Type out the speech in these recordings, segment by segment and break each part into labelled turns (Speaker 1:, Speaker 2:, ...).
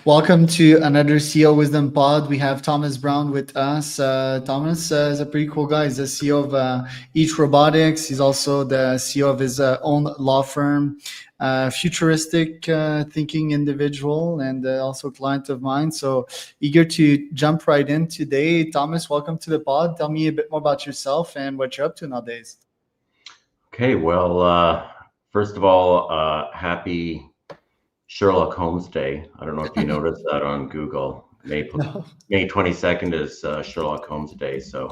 Speaker 1: Welcome to another CEO Wisdom Pod. We have Thomas Braun with us. Thomas is a pretty cool guy. He's the CEO of Eat Robotics. He's also the CEO of his own law firm, futuristic thinking individual, and also client of mine. So eager to jump right in today. Thomas, welcome to the pod. Tell me a bit more about yourself and what you're up to nowadays.
Speaker 2: Okay, well, first of all, happy Sherlock Holmes Day. I don't know if you noticed that on Google. May 22nd is Sherlock Holmes Day, so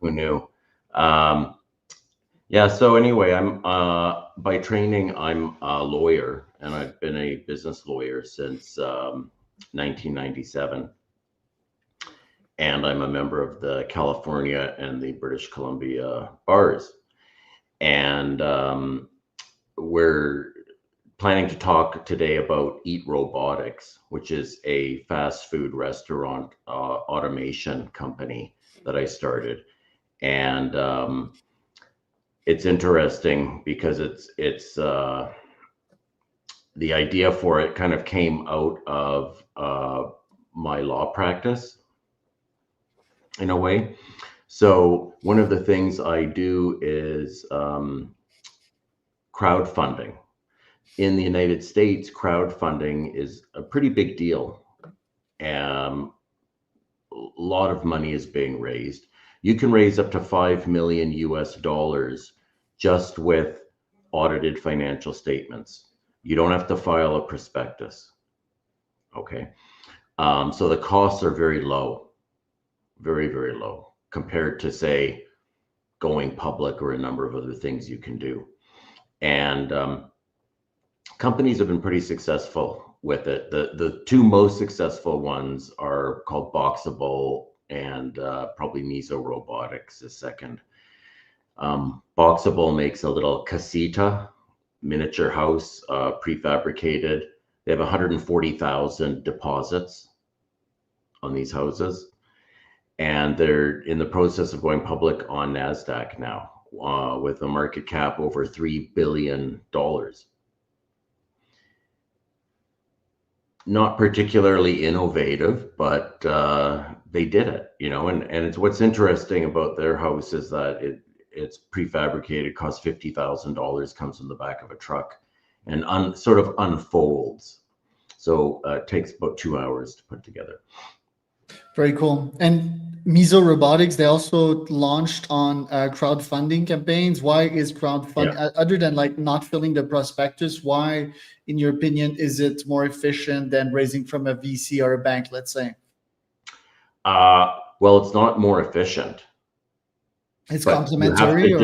Speaker 2: who knew? Yeah, so anyway, I'm by training, I'm a lawyer, and I've been a business lawyer since 1997. And I'm a member of the California and the British Columbia bars. And we're planning to talk today about Eat Robotics, which is a fast food restaurant automation company that I started. And it's interesting because it's the idea for it kind of came out of my law practice in a way. So one of the things I do is crowdfunding. In the United States, crowdfunding is a pretty big deal. A lot of money is being raised. You can raise up to $5 million US just with audited financial statements. You don't have to file a prospectus. Okay. So the costs are very low, very, very low compared to, say, going public or a number of other things you can do. And companies have been pretty successful with it. The two most successful ones are called Boxable and probably Miso Robotics is second. Boxable makes a little casita, miniature house, prefabricated. They have 140,000 deposits on these houses. And they're in the process of going public on NASDAQ now with a market cap over $3 billion. Not particularly innovative, but they did it, and it's what's interesting about their house is that it's prefabricated, costs $50,000, comes in the back of a truck and sort of unfolds. So it takes about 2 hours to put together.
Speaker 1: Very cool. And Miso Robotics, they also launched on crowdfunding campaigns. Why is crowdfunding, other than like not filling the prospectus, why, in your opinion, is it more efficient than raising from a VC or a bank, let's say?
Speaker 2: Well, it's not more efficient.
Speaker 1: It's complementary,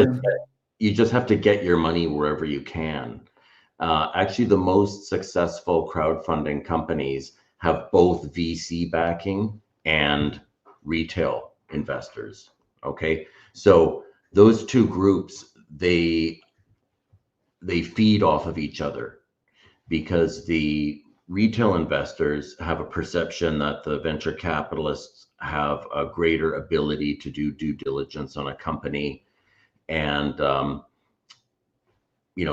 Speaker 2: you just have to get your money wherever you can. Actually, the most successful crowdfunding companies have both VC backing and retail investors. Okay, so those two groups, they feed off of each other because the retail investors have a perception that the venture capitalists have a greater ability to do due diligence on a company and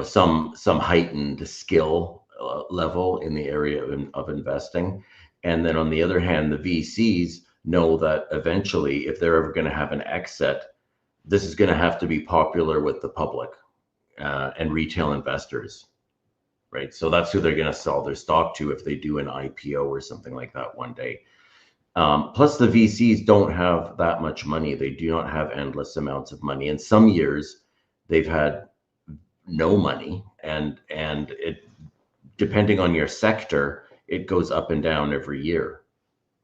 Speaker 2: some heightened skill level in the area of investing. And then on the other hand, the VCs know that eventually, if they're ever going to have an exit, this is going to have to be popular with the public and retail investors, right? So that's who they're going to sell their stock to if they do an IPO or something like that one day. Plus, the VCs don't have that much money. They do not have endless amounts of money. In some years, they've had no money, and it, depending on your sector, it goes up and down every year.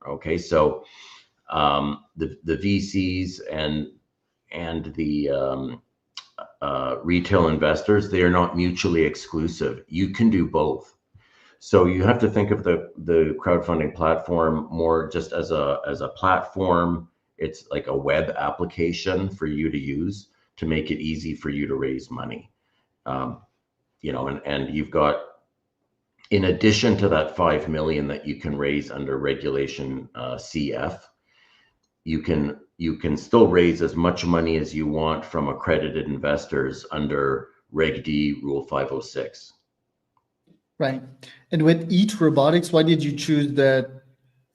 Speaker 2: Okay, so the VCs and the retail investors, they are not mutually exclusive. You can do both. So you have to think of the crowdfunding platform more just as a platform. It's like a web application for you to use to make it easy for you to raise money. And you've got, in addition to that 5 million that you can raise under regulation CF, you can still raise as much money as you want from accredited investors under Reg D Rule 506.
Speaker 1: Right. And with Eat Robotics, why did you choose the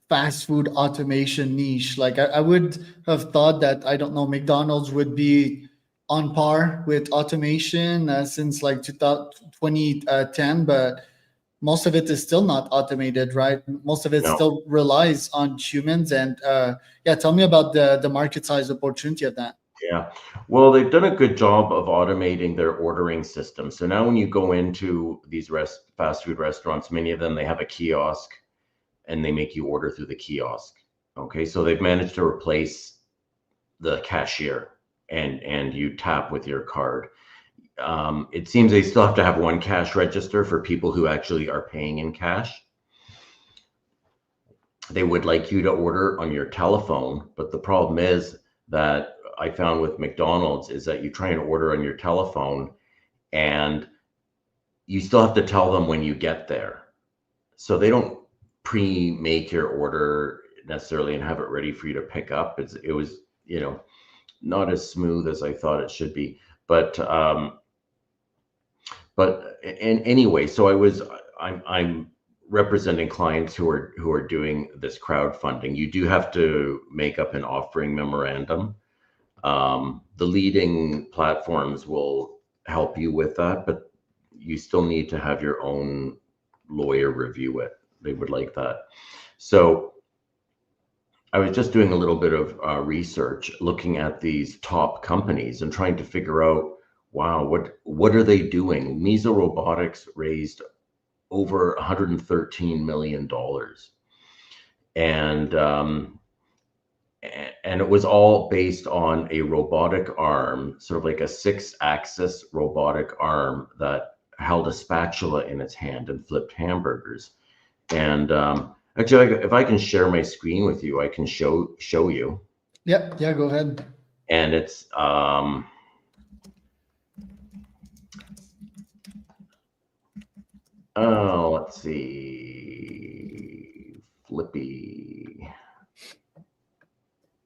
Speaker 1: fast food automation niche? Like I would have thought that, I don't know, McDonald's would be on par with automation since like 2010, but most of it is still not automated, right? Most of it
Speaker 2: No.
Speaker 1: still relies on humans. And yeah, tell me about the market size opportunity of that.
Speaker 2: Yeah. Well, they've done a good job of automating their ordering system. So now when you go into these fast food restaurants, many of them, they have a kiosk and they make you order through the kiosk. Okay. So they've managed to replace the cashier and you tap with your card. It seems they still have to have one cash register for people who actually are paying in cash. They would like you to order on your telephone, but the problem is that I found with McDonald's is that you try and order on your telephone and you still have to tell them when you get there. So they don't pre-make your order necessarily and have it ready for you to pick up. It was, not as smooth as I thought it should be. But anyway, so I'm representing clients who are doing this crowdfunding. You do have to make up an offering memorandum. The leading platforms will help you with that, but you still need to have your own lawyer review it. They would like that. So I was just doing a little bit of research, looking at these top companies and trying to figure out, wow, what are they doing? Miso Robotics raised over $113 million. And it was all based on a robotic arm, sort of like a 6-axis robotic arm that held a spatula in its hand and flipped hamburgers. And actually, if I can share my screen with you, I can show you.
Speaker 1: Yeah, go ahead.
Speaker 2: And it's let's see, Flippy.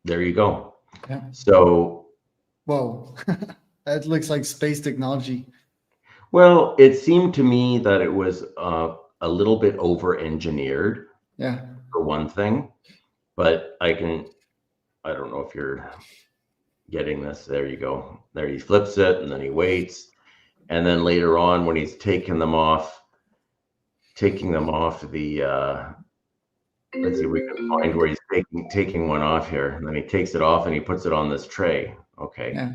Speaker 2: There you go.
Speaker 1: Yeah.
Speaker 2: So,
Speaker 1: whoa, that looks like space technology.
Speaker 2: well, it seemed to me that it was a little bit over-engineered.
Speaker 1: Yeah.
Speaker 2: For one thing, but I don't know if you're getting this. There you go. There he flips it and then he waits. And then later on when he's taking them off the let's see if we can find where he's taking one off here. And then he takes it off and he puts it on this tray. Okay.
Speaker 1: Yeah.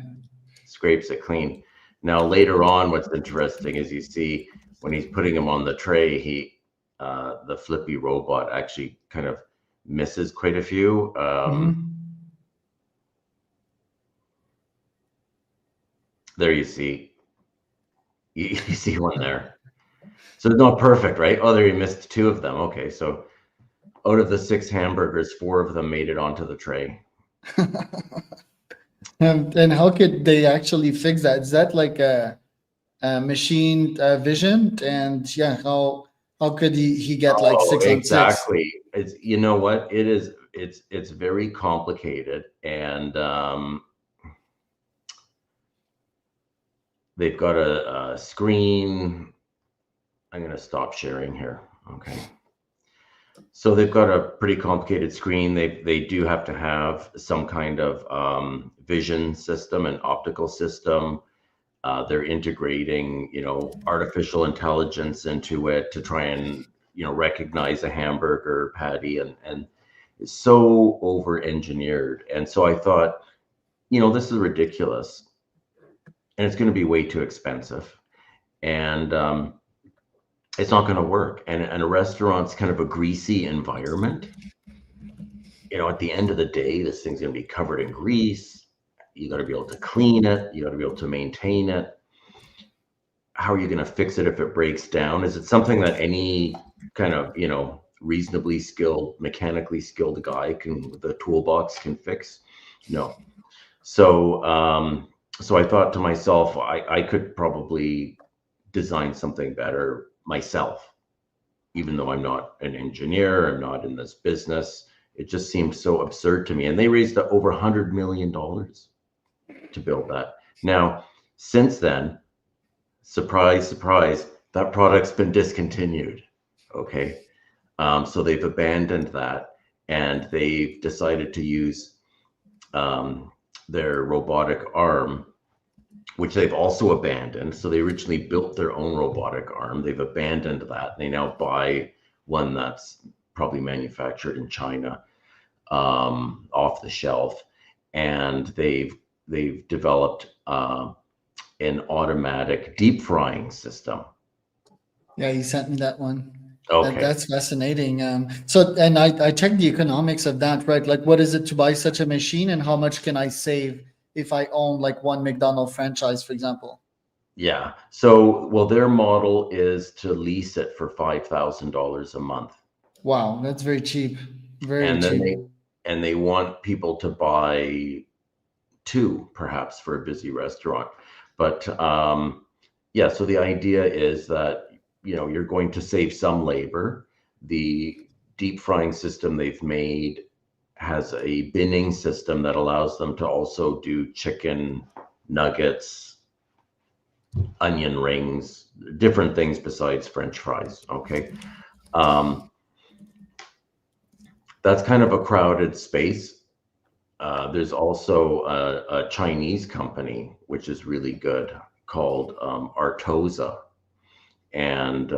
Speaker 2: Scrapes it clean. Now later on, what's interesting is you see when he's putting them on the tray, the Flippy robot actually kind of misses quite a few. There you see one there. So it's not perfect, right? Oh, there you missed 2 of them. Okay, so out of the 6 hamburgers, 4 of them made it onto the tray.
Speaker 1: And how could they actually fix that? Is that like a machine vision? And yeah, how could he get like 6 on 6?
Speaker 2: Exactly. It's, you know what? It's very complicated, and they've got a screen. I'm going to stop sharing here. Okay. So they've got a pretty complicated screen. They do have to have some kind of vision system and optical system. They're integrating, artificial intelligence into it to try and, recognize a hamburger patty, and it's so over-engineered. And so I thought, this is ridiculous, and it's going to be way too expensive, and it's not going to work. And a restaurant's kind of a greasy environment. At the end of the day, this thing's going to be covered in grease. You got to be able to clean it. You got to be able to maintain it. How are you going to fix it if it breaks down? Is it something that any kind of, reasonably skilled, mechanically skilled guy with a toolbox can fix? No. So, so I thought to myself, I could probably design something better myself, even though I'm not an engineer, I'm not in this business. It just seemed so absurd to me. And they raised over $100 million to build that. Now, since then, surprise, surprise, That product's been discontinued. Okay. So they've abandoned that, and they've decided to use their robotic arm, which they've also abandoned. So they originally built their own robotic arm. They've abandoned that. They now buy one that's probably manufactured in China, off the shelf, and they've developed an automatic deep frying system.
Speaker 1: Yeah, you sent me that one.
Speaker 2: Okay.
Speaker 1: That's fascinating. So, and I checked the economics of that, right? Like, what is it to buy such a machine, and how much can I save if I own like one McDonald franchise, for example?
Speaker 2: Yeah. So, well, their model is to lease it for $5,000 a month.
Speaker 1: Wow, that's very cheap. Very
Speaker 2: And then
Speaker 1: cheap.
Speaker 2: they want people to buy two, perhaps, for a busy restaurant. But yeah, so the idea is that, you're going to save some labor. The deep frying system they've made has a binning system that allows them to also do chicken nuggets, onion rings, different things besides French fries. Okay. That's kind of a crowded space. There's also a Chinese company, which is really good, called Artosa. And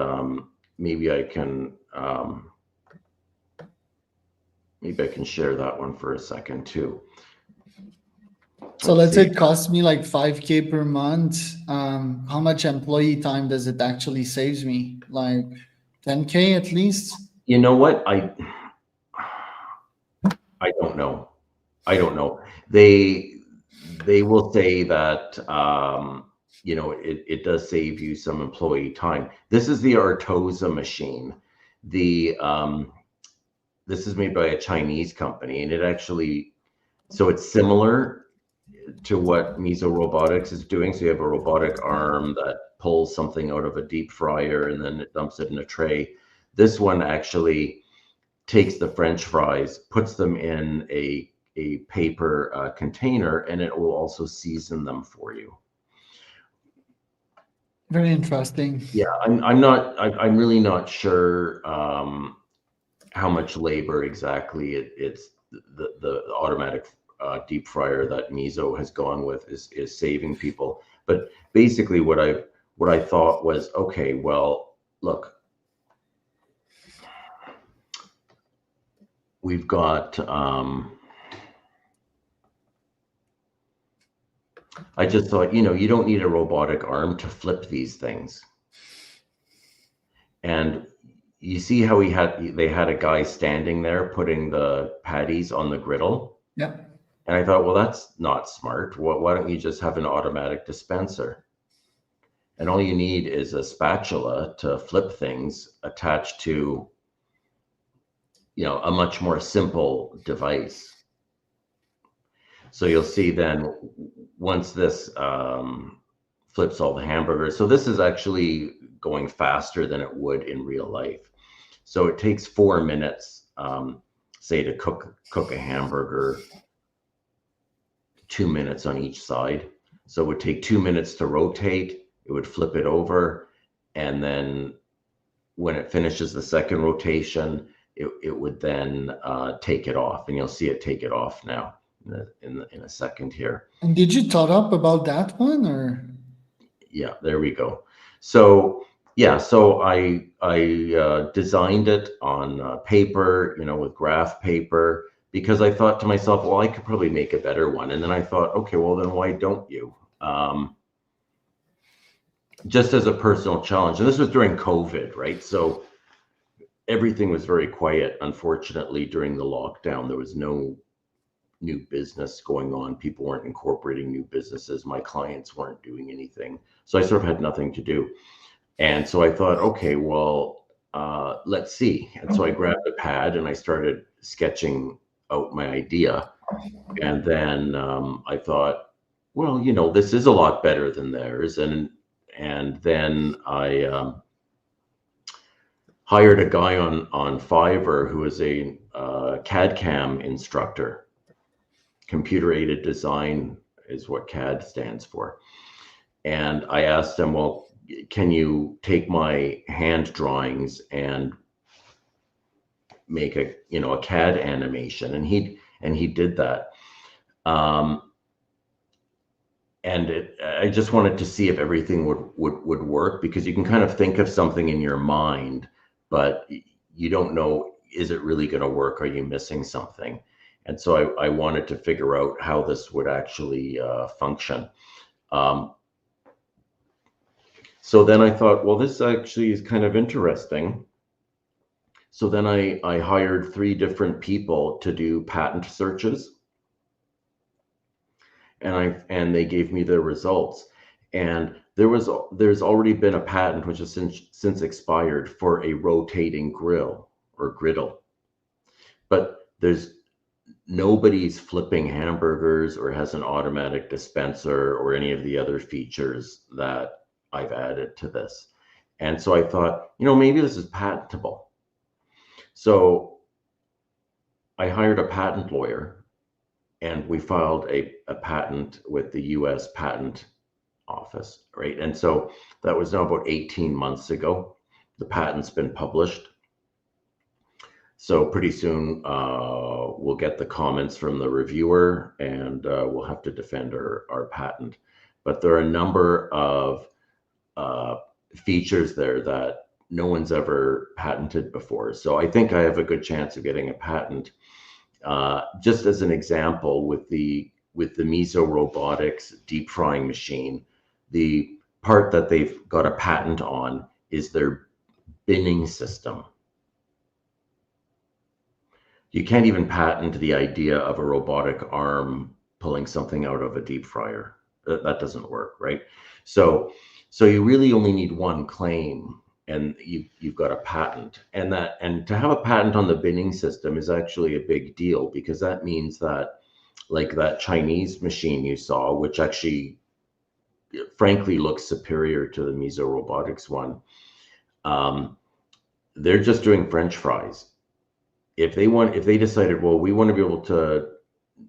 Speaker 2: maybe I can share that one for a second too.
Speaker 1: So
Speaker 2: Let's
Speaker 1: let's say
Speaker 2: see.
Speaker 1: it costs me like 5K per month. How much employee time does it actually saves me? Like 10K at least?
Speaker 2: You know what? I don't know. I don't know. They will say that it does save you some employee time. This is the Artosa machine. The This is made by a Chinese company, and so it's similar to what Miso Robotics is doing. So you have a robotic arm that pulls something out of a deep fryer and then it dumps it in a tray. This one actually takes the French fries, puts them in a paper container, and it will also season them for you.
Speaker 1: Very interesting.
Speaker 2: Yeah, I'm really not sure how much labor exactly it's the automatic deep fryer that Miso has gone with is saving people. But basically, what I thought was, okay, well, look, we've got. I just thought, you don't need a robotic arm to flip these things. And you see how they had a guy standing there putting the patties on the griddle.
Speaker 1: Yeah.
Speaker 2: And I thought, well, that's not smart. Why don't you just have an automatic dispenser? And all you need is a spatula to flip things attached to, a much more simple device. So you'll see then once this flips all the hamburgers. So this is actually going faster than it would in real life. So it takes 4 minutes, say, to cook a hamburger, 2 minutes on each side. So it would take 2 minutes to rotate. It would flip it over, and then when it finishes the second rotation, it would then take it off, and you'll see it take it off now in a second here.
Speaker 1: And did you thought up about that one or?
Speaker 2: Yeah, there we go. So yeah, so I designed it on paper, with graph paper, because I thought to myself, well, I could probably make a better one. And then I thought, okay, well, then why don't you? Just as a personal challenge. And this was during COVID, right? So everything was very quiet, unfortunately, during the lockdown. There was no new business going on. People weren't incorporating new businesses. My clients weren't doing anything. So I sort of had nothing to do. And so I thought, okay, well, let's see. And so I grabbed a pad and I started sketching out my idea. And then I thought, well, this is a lot better than theirs. And then I hired a guy on Fiverr who is a CAD/CAM instructor. Computer aided design is what CAD stands for. And I asked him, well, can you take my hand drawings and make a CAD animation? And he did that. And I just wanted to see if everything would work, because you can kind of think of something in your mind, but you don't know, is it really going to work? Are you missing something? And so I wanted to figure out how this would actually function. So then I thought, well, this actually is kind of interesting. So then I hired 3 different people to do patent searches, and they gave me their results. And there's already been a patent which has since expired for a rotating grill or griddle, but nobody's flipping hamburgers or has an automatic dispenser or any of the other features that I've added to this. And so I thought, maybe this is patentable. So I hired a patent lawyer, and we filed a patent with the US Patent Office, right? And so that was now about 18 months ago. The patent's been published. So pretty soon we'll get the comments from the reviewer, and we'll have to defend our patent. But there are a number of features there that no one's ever patented before. So I think I have a good chance of getting a patent. Just as an example, with the Miso Robotics deep frying machine, the part that they've got a patent on is their binning system. You can't even patent the idea of a robotic arm pulling something out of a deep fryer. That doesn't work, right? So you really only need one claim, and you've got a patent. And to have a patent on the binning system is actually a big deal, because that means that, like that Chinese machine you saw, which actually frankly looks superior to the Miso Robotics one, they're just doing French fries. If they decided, well, we want to be able to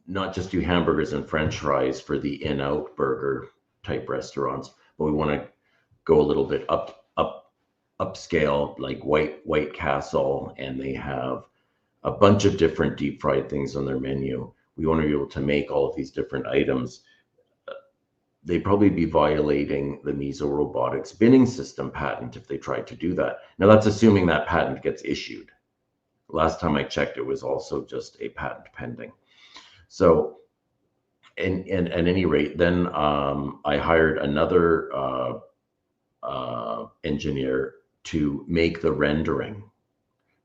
Speaker 2: not just do hamburgers and French fries for the in-out burger type restaurants, but we want to go a little bit upscale, like White Castle, and they have a bunch of different deep fried things on their menu. We want to be able to make all of these different items. They'd probably be violating the Miso Robotics binning system patent if they tried to do that. Now, that's assuming that patent gets issued. Last time I checked, it was also just a patent pending. So, at any rate, then I hired another engineer to make the rendering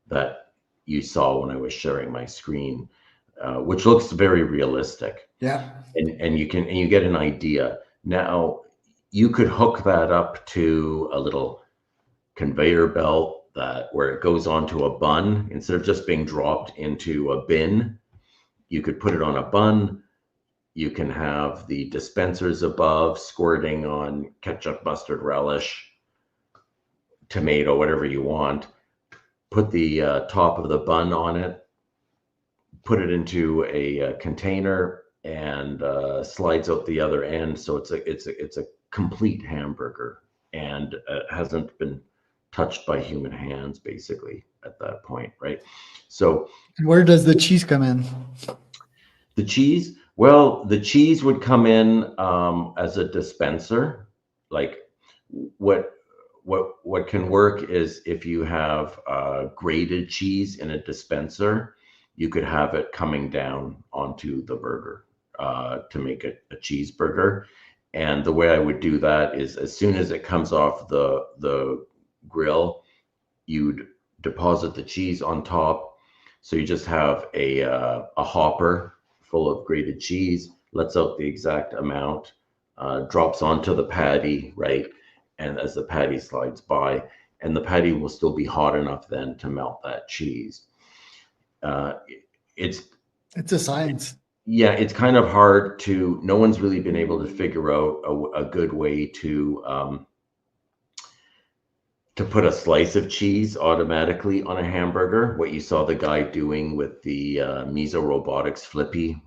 Speaker 2: that you saw when I was sharing my screen, which looks very realistic.
Speaker 1: Yeah.
Speaker 2: And you get an idea. Now, you could hook that up to a little conveyor belt where it goes onto a bun. Instead of just being dropped into a bin, you could put it on a bun. You can have the dispensers above squirting on ketchup, mustard, relish, tomato, whatever you want. Put the top of the bun on it, put it into a container, and slides out the other end. So it's a complete hamburger, and hasn't been touched by human hands, basically, at that point, right? So
Speaker 1: where does the cheese come in?
Speaker 2: The cheese? Well, the cheese would come in as a dispenser. Like what can work is, if you have grated cheese in a dispenser, you could have it coming down onto the burger to make a cheeseburger. And the way I would do that is, as soon as it comes off the grill, you'd deposit the cheese on top. So you just have a hopper full of grated cheese, lets out the exact amount, drops onto the patty, right? And as the patty slides by, and the patty will still be hot enough then to melt that cheese. It's
Speaker 1: a science.
Speaker 2: Yeah, it's kind of hard no one's really been able to figure out a good way to put a slice of cheese automatically on a hamburger. What you saw the guy doing with the Miso Robotics Flippy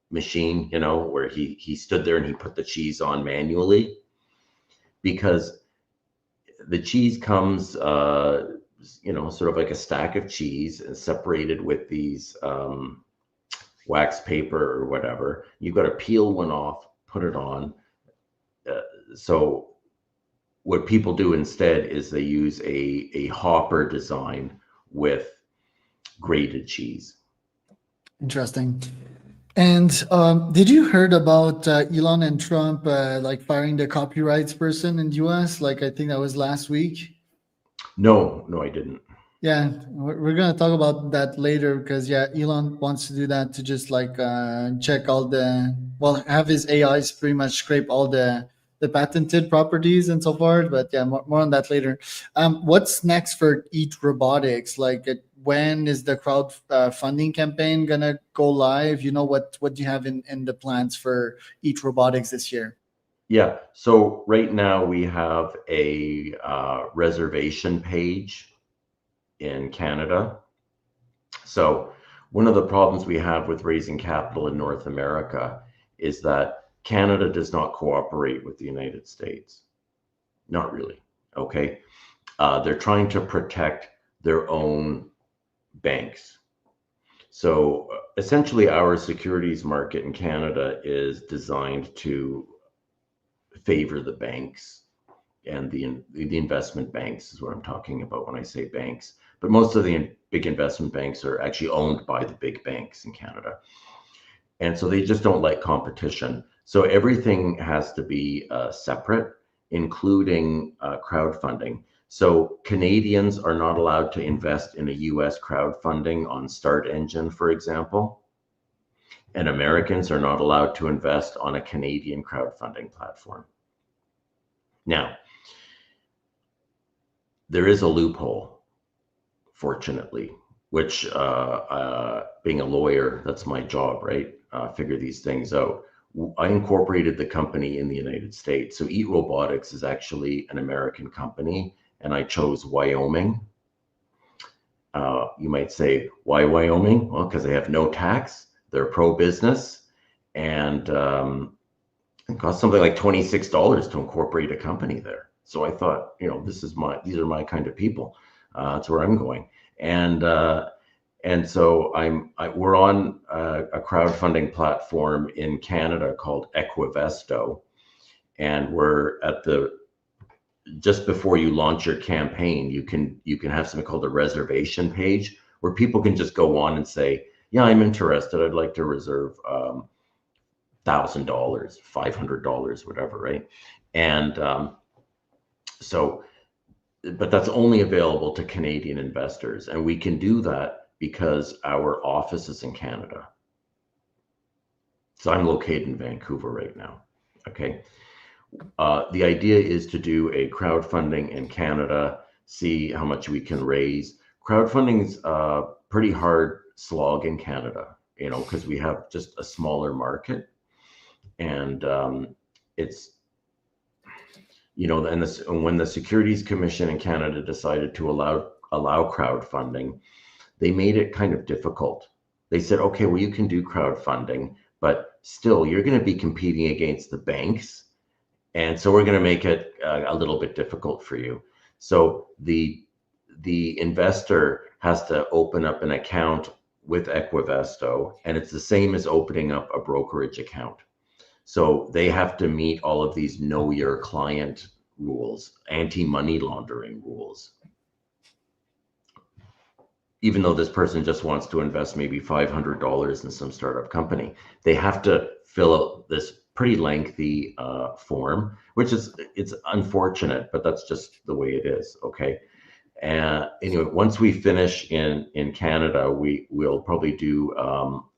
Speaker 2: machine, where he stood there and he put the cheese on manually. Because the cheese comes, sort of like a stack of cheese and separated with these wax paper or whatever. You've got to peel one off, put it on. So what people do instead is they use a hopper design with grated cheese.
Speaker 1: Interesting. And did you heard about Elon and Trump like firing the copyrights person in the US? Like I think that was last week.
Speaker 2: No, I didn't.
Speaker 1: Yeah, we're gonna talk about that later because yeah, Elon wants to do that to just like check all the have his AIs pretty much scrape all the patented properties and so forth. But yeah, more on that later. What's next for Eat Robotics? Like, when is the crowd funding campaign gonna go live? You know what do you have in the plans for Eat Robotics this year?
Speaker 2: Yeah, so right now we have a reservation page in Canada. So one of the problems we have with raising capital in North America is that Canada does not cooperate with the United States. Not really, okay? They're trying to protect their own banks. So essentially our securities market in Canada is designed to favor the banks and the investment banks is what I'm talking about when I say banks. But most of the big investment banks are actually owned by the big banks in Canada. And so they just don't like competition. So everything has to be separate, including crowdfunding. So Canadians are not allowed to invest in a US crowdfunding on Start Engine, for example. And Americans are not allowed to invest on a Canadian crowdfunding platform. Now, there is a loophole, fortunately, which being a lawyer, that's my job, right? Figure these things out. I incorporated the company in the United States. So Eat Robotics is actually an American company, and I chose Wyoming. You might say, why Wyoming? Well, because they have no tax, they're pro-business, and it costs something like $26 to incorporate a company there. So I thought, these are my kind of people. That's where I'm going. And so we're on a crowdfunding platform in Canada called Equesto, and we're at just before you launch your campaign, you can have something called a reservation page where people can just go on and say, yeah, I'm interested. I'd like to reserve $1,000, $500, whatever, right? And but that's only available to Canadian investors. And we can do that because our office is in Canada. So I'm located in Vancouver right now, okay? The idea is to do a crowdfunding in Canada, see how much we can raise. Crowdfunding's a pretty hard slog in Canada, because we have just a smaller market. And it's, and when the Securities Commission in Canada decided to allow crowdfunding, they made it kind of difficult. They said, okay, well, you can do crowdfunding, but still you're going to be competing against the banks. And so we're going to make it a little bit difficult for you. So the investor has to open up an account with Equesto, and it's the same as opening up a brokerage account. So they have to meet all of these know your client rules, anti-money laundering rules. Even though this person just wants to invest maybe $500 in some startup company, they have to fill out this pretty lengthy form, it's unfortunate, but that's just the way it is, okay? And anyway, once we finish in Canada, we'll probably do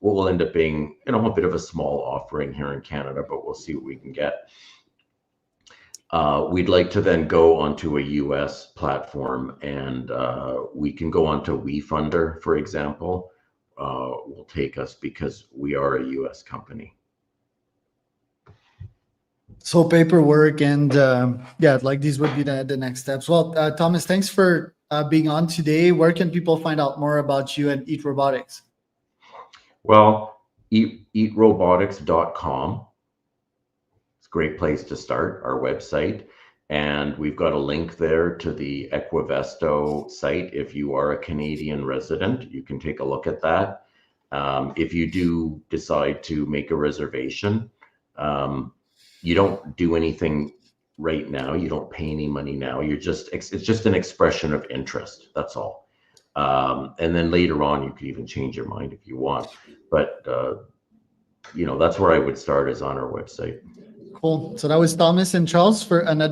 Speaker 2: what will end up being, a bit of a small offering here in Canada, but we'll see what we can get. We'd like to then go onto a US platform, and we can go onto Wefunder, for example, will take us because we are a US company.
Speaker 1: So paperwork and like these would be the next steps. Well, Thomas, thanks for being on today. Where can people find out more about you and Eat Robotics?
Speaker 2: Well, eatrobotics.com. It's a great place to start, our website. And we've got a link there to the Equesto site. If you are a Canadian resident, you can take a look at that. If you do decide to make a reservation, you don't do anything right now. You don't pay any money now. It's just an expression of interest. That's all. And then later on, you could even change your mind if you want. But that's where I would start, is on our website.
Speaker 1: Cool. So that was Thomas and Charles for another